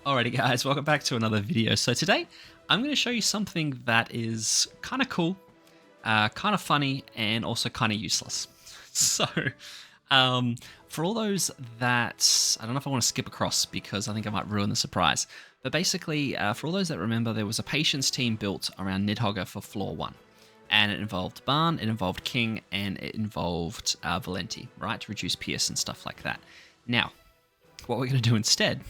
Alrighty guys, welcome back to another video. So today, I'm going to show you something that is kind of cool, kind of funny, and also kind of useless. So, for all those that, I don't know if I want to skip across because I think I might ruin the surprise, but basically, for all those that remember, there was a patience team built around Nidhogg for floor 1. And it involved Barn, it involved King, and it involved Valenti, right, to reduce Pierce and stuff like that. Now, what we're going to do instead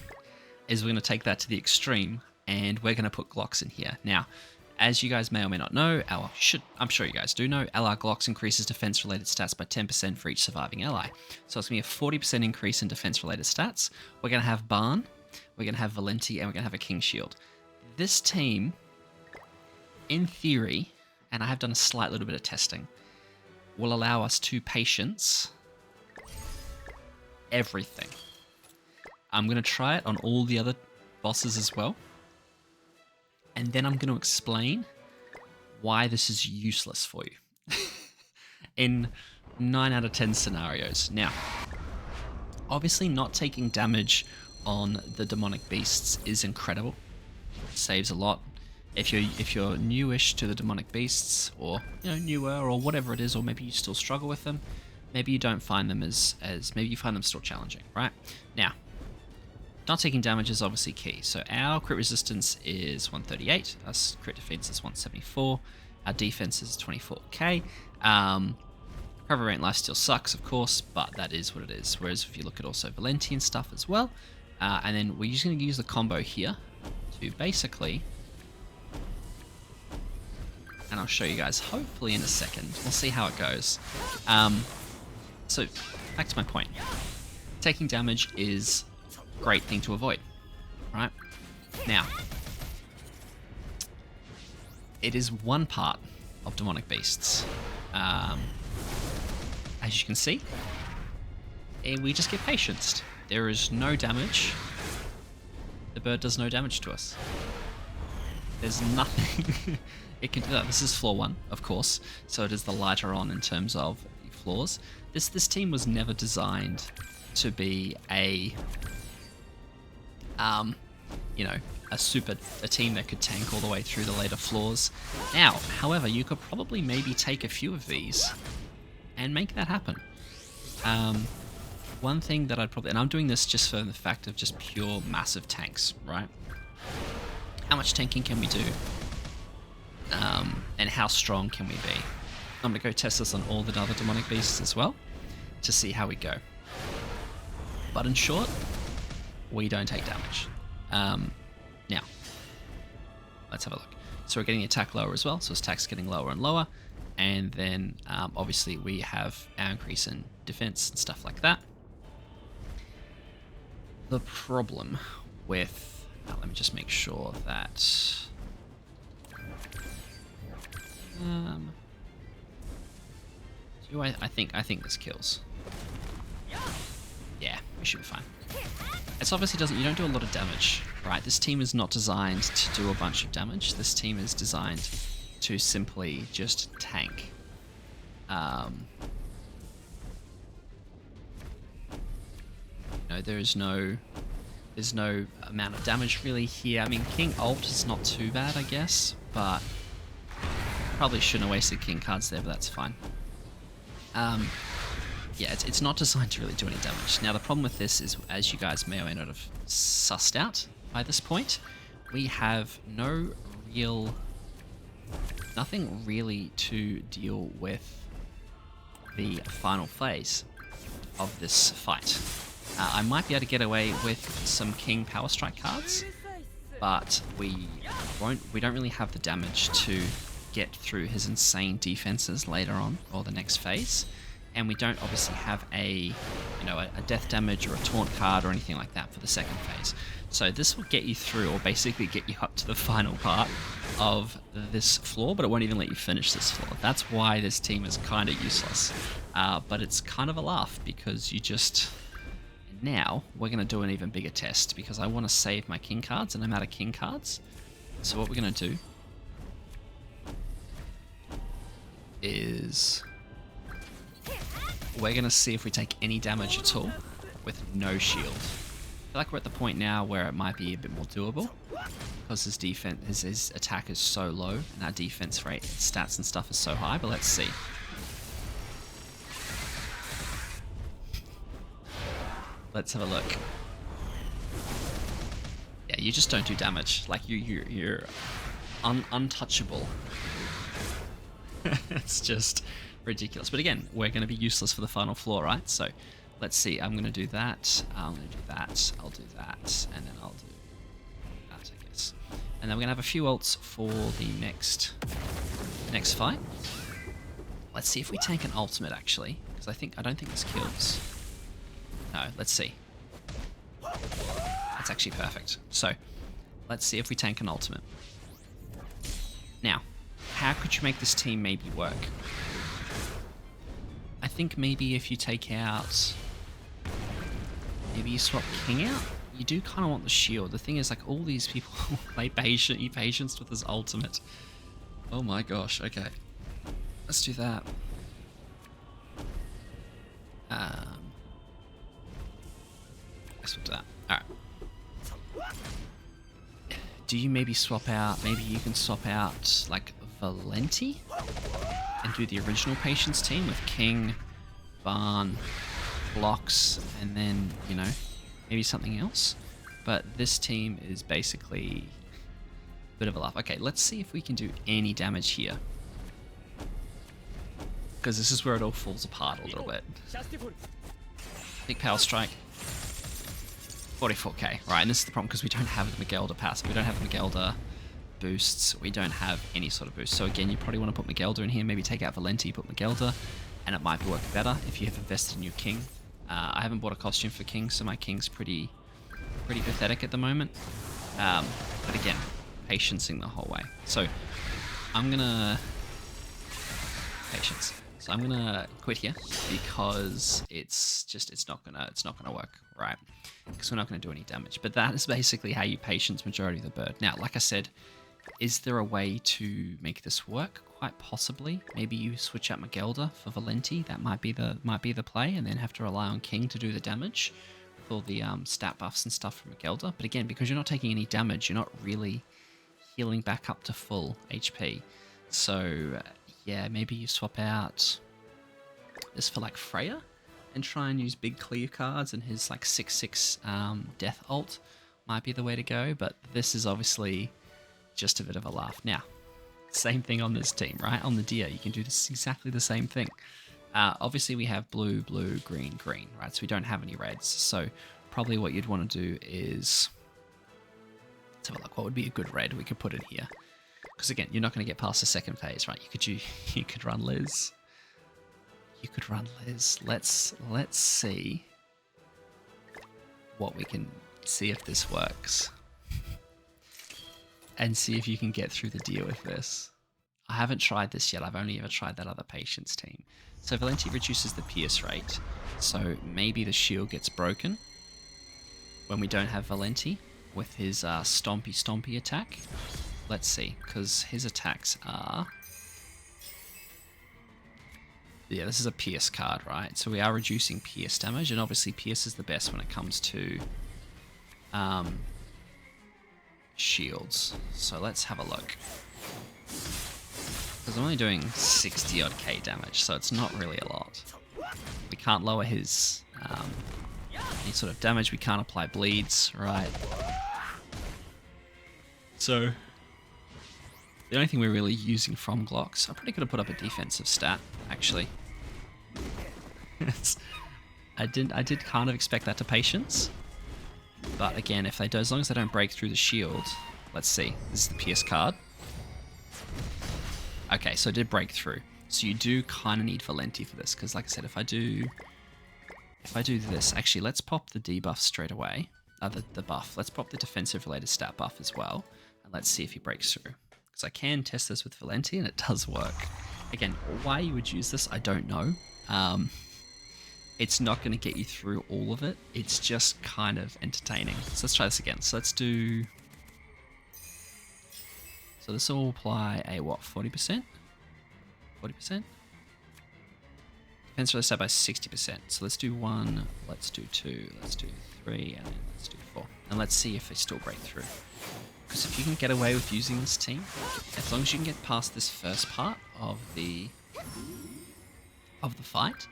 is we're going to take that to the extreme, and we're going to put Glocks in here. Now, as you guys may or may not know, I'm sure you guys do know, LR Glocks increases defense-related stats by 10% for each surviving ally. So it's going to be a 40% increase in defense-related stats. We're going to have Barn, we're going to have Valenti, and we're going to have a King Shield. This team, in theory, and I have done a slight little bit of testing, will allow us to patience everything. I'm going to try it on all the other bosses as well. And then I'm going to explain why this is useless for you. In 9 out of 10 scenarios. Now, obviously not taking damage on the demonic beasts is incredible. It saves a lot. If you're newish to the demonic beasts, or newer, or whatever it is, or maybe you still struggle with them, maybe you don't find them as maybe you find them still challenging, right? Now, not taking damage is obviously key. So our crit resistance is 138, our crit defense is 174, our defense is 24k. Recovery rate and lifesteal sucks, of course, but that is what it is. Whereas if you look at also Valenti and stuff as well, and then we're just going to use the combo here to basically, and I'll show you guys hopefully in a second. We'll see how it goes. So back to my point. Taking damage is great thing to avoid, right? Now, it is one part of demonic beasts. As you can see, and we just get patienced. There is no damage. The bird does no damage to us. There's nothing it can do that. This is floor 1, of course, so it is the lighter on in terms of the floors. This team was never designed to be a a team that could tank all the way through the later floors. Now, however, you could probably maybe take a few of these and make that happen. One thing that I'd probably, and I'm doing this just for the fact of just pure massive tanks, right? How much tanking can we do? And how strong can we be? I'm going to go test this on all the other demonic beasts as well to see how we go. But in short, we don't take damage. Now, let's have a look. So we're getting attack lower as well, so his attack's getting lower and lower. And then, obviously, we have our increase in defense and stuff like that. The problem with... let me just make sure that... I think this kills. Yeah, we should be fine. It's obviously you don't do a lot of damage, right? This team is not designed to do a bunch of damage. This team is designed to simply just tank. There's no amount of damage really here. I mean, King ult is not too bad, I guess, but probably shouldn't have wasted King cards there, but that's fine. Yeah, it's not designed to really do any damage. Now, the problem with this is, as you guys may or may not have sussed out by this point, we have nothing really to deal with the final phase of this fight. I might be able to get away with some King Power Strike cards, but we don't really have the damage to get through his insane defenses later on, or the next phase. And we don't obviously have a death damage or a taunt card or anything like that for the second phase. So this will get you through, or basically get you up to the final part of this floor, but it won't even let you finish this floor. That's why this team is kind of useless. But it's kind of a laugh, because now we're going to do an even bigger test, because I want to save my King cards, and I'm out of King cards. So what we're going to do is we're going to see if we take any damage at all with no shield. feel like we're at the point now where it might be a bit more doable because his defense, his attack is so low and our defense rate, stats and stuff is so high. But let's see. Let's have a look. Yeah, you just don't do damage. Like you're untouchable. It's just ridiculous. But again, we're going to be useless for the final floor, right? So let's see. I'm going to do that. I'm going to do that. I'll do that, and then I'll do that, I guess. And then we're going to have a few ults for the next fight. Let's see if we tank an ultimate actually, because I don't think this kills. No, let's see. That's actually perfect. So, let's see if we tank an ultimate. Now, how could you make this team maybe work? I think maybe if you take out... Maybe you swap King out? You do kind of want the shield. The thing is, like, all these people play patience with his ultimate. Oh my gosh, okay. Let's do that. Guess we'll do that. Alright. Do you maybe swap out, maybe you can swap out like Valenti and do the original Patience team with King, Barn, Blocks, and then, you know, maybe something else. But this team is basically a bit of a laugh. Okay, let's see if we can do any damage here. Because this is where it all falls apart a little bit. Big Power Strike. 44k. Right, and this is the problem because we don't have the Magelda passive. We don't have the Magelda boosts. We don't have any sort of boost. So again, you probably want to put Magelda in here. Maybe take out Valenti, put Magelda, and it might work better if you have invested in your King. I haven't bought a costume for King, so my King's pretty pathetic at the moment. But again, patiencing the whole way. So I'm gonna patience. So I'm gonna quit here because it's not gonna work, right? Because we're not gonna do any damage. But that is basically how you patience majority of the bird. Now, like I said, is there a way to make this work? Quite possibly. Maybe you switch out Magelda for Valenti. That might be the play, and then have to rely on King to do the damage with all the stat buffs and stuff from Magelda. But again, because you're not taking any damage, you're not really healing back up to full HP. So yeah, maybe you swap out this for like Freya and try and use big clear cards, and his like 6/6 death ult might be the way to go. But this is obviously just a bit of a laugh. Now, same thing on this team, right? On the Deer, you can do this exactly the same thing. Obviously, we have blue, blue, green, green, right? So we don't have any reds. So probably what you'd want to do is, let's have a look. What would be a good red we could put in here? Because again, you're not going to get past the second phase, right? You could run Liz. You could run Liz. Let's see what we can see if this works. And see if you can get through the Deer with this. I haven't tried this yet. I've only ever tried that other Patience team. So Valenti reduces the pierce rate. So maybe the shield gets broken when we don't have Valenti with his stompy attack. Let's see, because his attacks are... Yeah, this is a pierce card, right? So we are reducing pierce damage, and obviously pierce is the best when it comes to shields. So let's have a look. Because I'm only doing 60 odd K damage, so it's not really a lot. We can't lower his any sort of damage. We can't apply bleeds, right? So the only thing we're really using from Glocks, I probably could have put up a defensive stat, actually. I did kind of expect that to Patience. But again, if they do, as long as they don't break through the shield, let's see. This is the pierce card. Okay, so it did break through. So you do kind of need Valenti for this, because like I said, if I do this, actually, let's pop the debuff straight away. The buff. Let's pop the defensive related stat buff as well, and let's see if he breaks through. Because I can test this with Valenti, and it does work. Again, why you would use this, I don't know. It's not going to get you through all of it. It's just kind of entertaining. So let's try this again. So let's do... So this will apply a what, 40%? 40%? Depends on the stat by 60%. So let's do 1, let's do 2, let's do 3, and then let's do 4. And let's see if they still break through. Because if you can get away with using this team, as long as you can get past this first part of the fight,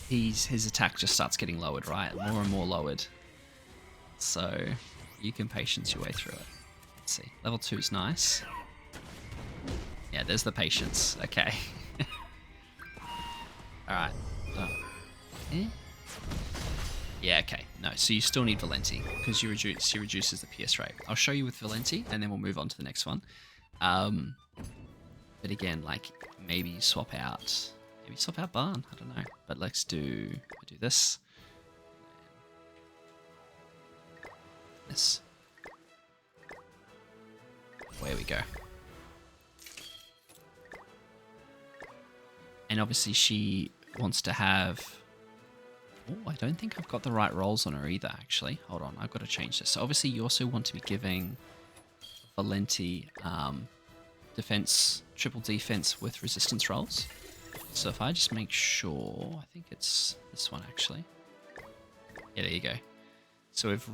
his attack just starts getting lowered, right? More and more lowered. So you can patience your way through it. Let's see. Level 2 is nice. Yeah, there's the patience. Okay. Alright. Oh. Eh? Yeah, okay. No, so you still need Valenti because he reduces the PS rate. I'll show you with Valenti and then we'll move on to the next one. But again, like maybe swap out Barn. I don't know. But let's do this. This. There we go. And obviously she wants to have... Oh, I don't think I've got the right rolls on her either, actually. Hold on, I've got to change this. So obviously you also want to be giving Valenti defense, triple defense with resistance rolls. So if I just make sure, I think it's this one actually. Yeah, there you go. So we've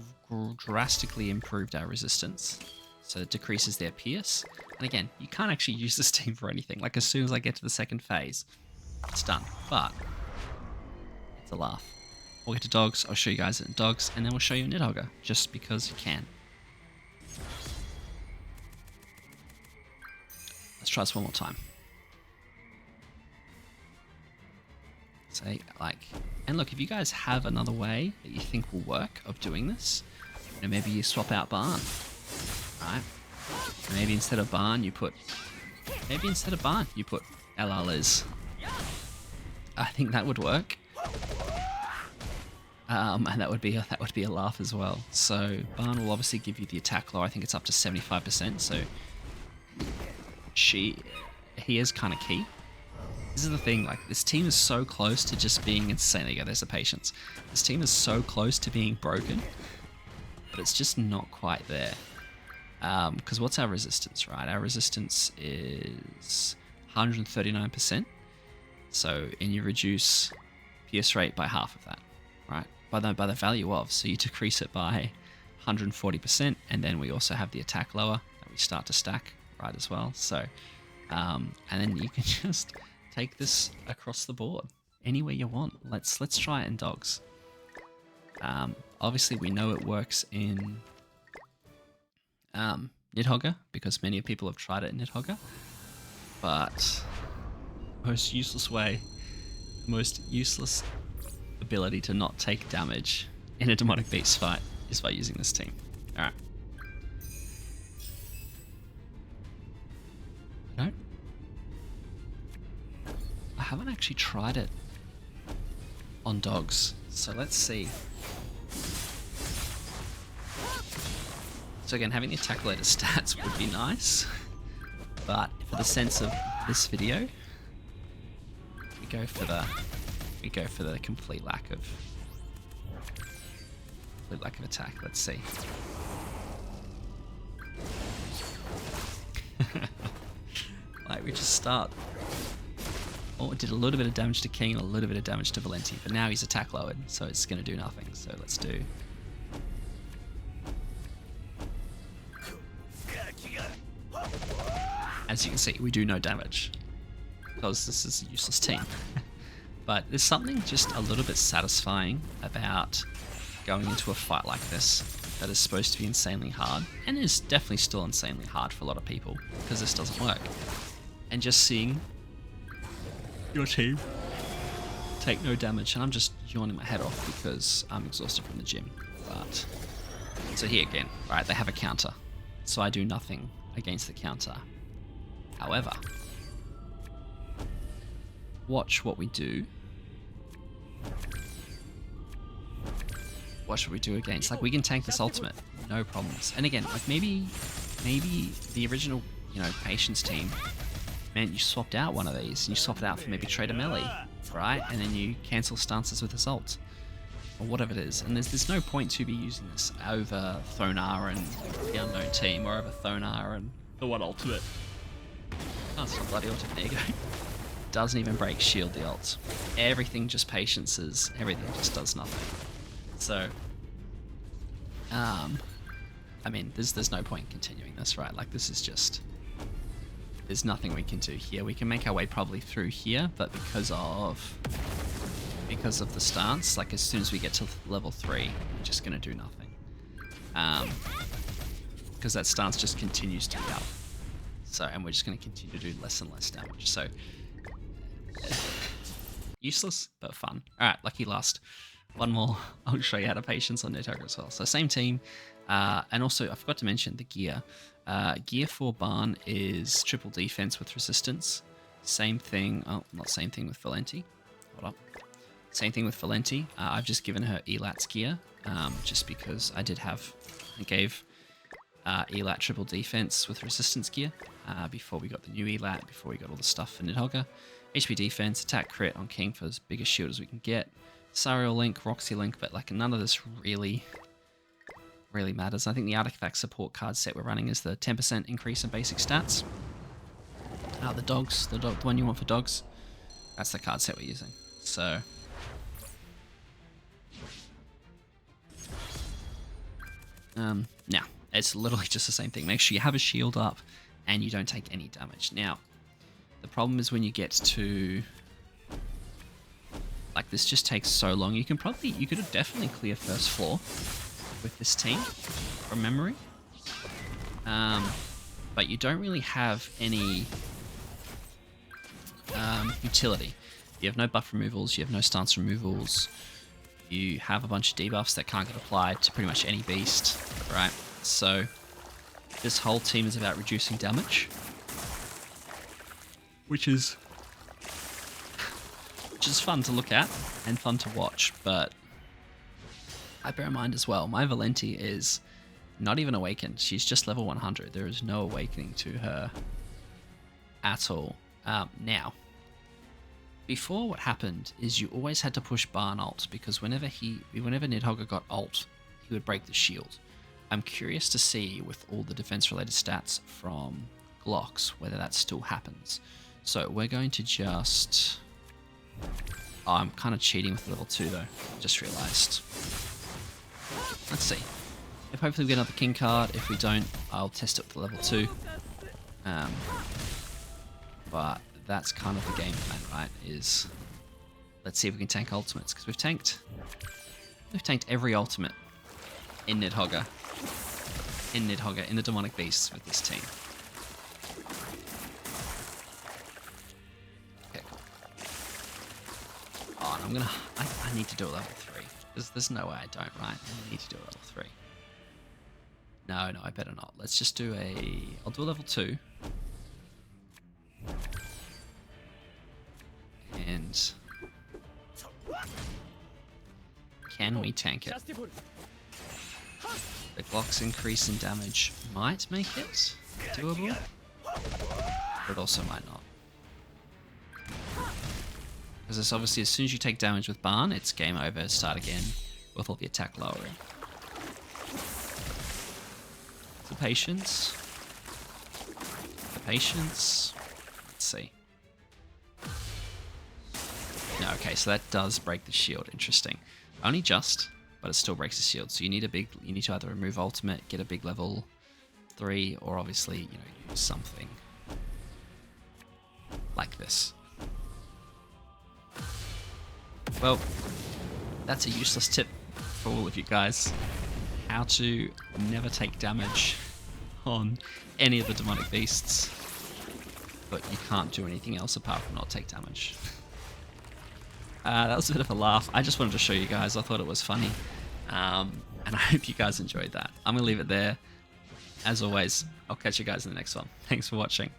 drastically improved our resistance. So it decreases their pierce. And again, you can't actually use this team for anything. Like as soon as I get to the second phase, it's done. But it's a laugh. We'll get to dogs. I'll show you guys it in dogs, and then we'll show you Nidhogg, just because you can. Let's try this one more time. Say like, and look, if you guys have another way that you think will work of doing this, you know, maybe you swap out Barn, right? Maybe instead of Barn you put, LR Liz. I think that would work. And that would be a laugh as well. So Barn will obviously give you the attack low. I think it's up to 75%. So he is kind of key. This is the thing. Like this team is so close to just being insane. There you go. There's the patience. This team is so close to being broken, but it's just not quite there. Because what's our resistance, right? Our resistance is 139%. So and you reduce PS rate by half of that, right? By the value of, so you decrease it by 140%, and then we also have the attack lower that we start to stack, right, as well. So, and then you can just take this across the board anywhere you want. Let's try it in dogs. Obviously, we know it works in Nidhogg because many people have tried it in Nidhogg, but most useless ability to not take damage in a demonic beast fight is by using this team. Alright. No. I haven't actually tried it on dogs, so let's see. So again, having the attack later stats would be nice, but for the sense of this video, we go for the complete lack of attack. Let's see. Like we just start. Oh, it did a little bit of damage to King and a little bit of damage to Valenti, but now he's attack lowered, so it's going to do nothing. So let's do. As you can see, we do no damage because this is a useless team. But there's something just a little bit satisfying about going into a fight like this that is supposed to be insanely hard, and is definitely still insanely hard for a lot of people because this doesn't work. And just seeing your team take no damage, and I'm just yawning my head off because I'm exhausted from the gym. But so here again, right? They have a counter, so I do nothing against the counter. However, watch what we do. Watch what we do against. Like we can tank this ultimate, no problems. And again, like maybe the original, you know, patience team meant you swapped out one of these and you swap it out for maybe Trader Melee, right? And then you cancel stances with Assault or whatever it is. And there's no point to be using this over Thonar and the unknown team, or over Thonar and the one ultimate. Oh, it's not bloody ultimate. There you go. Doesn't even break shield the ult. Everything just patiences. Everything just does nothing. So, I mean, there's no point in continuing this, right? Like, this is just... There's nothing we can do here. We can make our way probably through here, but because of the stance, like as soon as we get to level 3, we're just going to do nothing. Because that stance just continues to be up. So, and we're just going to continue to do less and less damage. So, useless, but fun. Alright, lucky last. One more. I'll show you how to patience on Nidhogg as well. So, same team. And also, I forgot to mention the gear. Gear for Barn is triple defense with resistance. Same thing, oh, not same thing with Valenti. Hold up. Same thing with Valenti. I've just given her Elat's gear, just because I gave Elat triple defense with resistance gear before we got the new Elat, before we got all the stuff for Nidhogg. HP defense, attack crit on King for as big a shield as we can get. Sariel Link, Roxy Link, but like none of this really matters. I think the artifact support card set we're running is the 10% increase in basic stats. The dogs, the one you want for dogs, that's the card set we're using. So, now it's literally just the same thing. Make sure you have a shield up and you don't take any damage. Now, the problem is when you get to like this, just takes so long. You could definitely clear first floor with this team from memory, but you don't really have any utility. You have no buff removals, you have no stance removals, you have a bunch of debuffs that can't get applied to pretty much any beast, right? So this whole team is about reducing damage, which is fun to look at and fun to watch, but I bear in mind as well, my Valenti is not even awakened. She's just level 100. There is no awakening to her at all. Now, before what happened is you always had to push Barn ult, because whenever Nidhogg got ult, he would break the shield. I'm curious to see with all the defense related stats from Glocks whether that still happens. So we're going to just... Oh, I'm kind of cheating with level 2 though. Just realized. Let's see. If hopefully we get another king card. If we don't, I'll test it with level 2. But that's kind of the game plan, right? Is let's see if we can tank ultimates, because we've tanked every ultimate in Nidhogg. In the demonic beasts with this team. Okay, cool. Oh, and I need to do a level 3. There's no way I don't, right? I need to do a level 3. No, I better not. Let's just do I'll do a level 2. And can we tank it? The Glock's increase in damage might make it doable, but it also might not. Because it's obviously, as soon as you take damage with Barn, it's game over, start again with all the attack lowering. The patience. Let's see. No, okay, so that does break the shield. Interesting. Only just, but it still breaks the shield. So you need to either remove ultimate, get a big level 3, or obviously, use something like this. Well, that's a useless tip for all of you guys. How to never take damage on any of the demonic beasts, but you can't do anything else apart from not take damage. That was a bit of a laugh. I just wanted to show you guys. I thought it was funny. And I hope you guys enjoyed that. I'm going to leave it there. As always, I'll catch you guys in the next one. Thanks for watching.